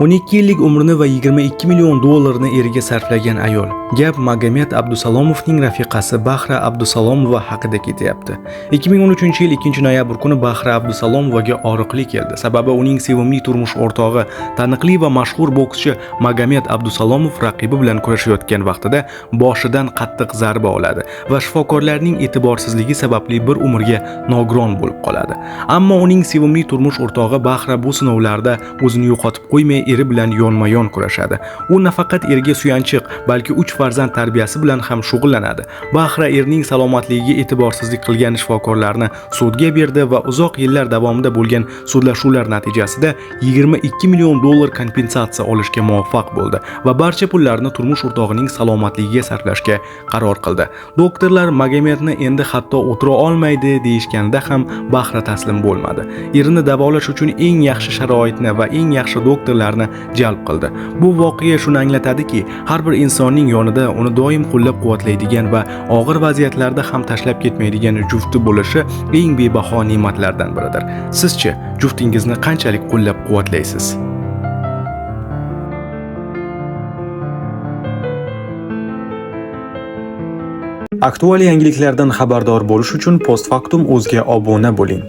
12 yillik umrini va 22 million dollarni eriga sarflagan ayol. Gap Magomed Abdusalomovning rafiqasi Bahra Abdusalomova haqida ketyapti. 2013-yil 2-noyabr kuni Bahra Abdusalomovaga og'riqli keldi. Sababi uning sevimli turmush o'rtog'i, taniqli va mashhur bokschi Magomed Abdusalomov raqibi bilan kurashayotgan vaqtida boshidan qattiq zarba oladi va shifokorlarning e'tiborsizligi sababli bir umrga nogiron bo'lib qoladi. Ammo uning sevimli turmush o'rtog'i Bahra bu sinovlarda o'zini yo'qotib qo'ymay eri bilan yonma-yon kurashadi. U nafaqat eriga suyanchiq, balki 3 farzand tarbiyasi bilan ham shug'ullanadi. Bahra erining salomatligiga e'tiborsizlik qilgan shifokorlarni sudga berdi va uzoq yillar davomida bo'lgan sudlashuvlar natijasida 22 million dollar kompensatsiya olishga muvaffaq bo'ldi va barcha pullarni turmush o'rtog'ining salomatligiga sarflashga qaror qildi. Doktorlar Magomedni endi hatto o'tira olmaydi deyishganda ham Bahra taslim bo'lmadi. Erini davolash uchun eng yaxshi sharoitni va eng yaxshi doktorlarni jalb qildi. Bu voqea shuni anglatadiki, har bir insonning yonida uni doim qo'llab-quvvatlaydigan va og'ir vaziyatlarda ham tashlab ketmaydigan jufti bo'lishi eng bebaho ne'matlardan biridir. Sizchi, juftingizni qanchalik qo'llab-quvvatlaysiz? Aktual yangiliklardan xabardor bo'lish uchun Postfaktum.uzga obuna bo'ling.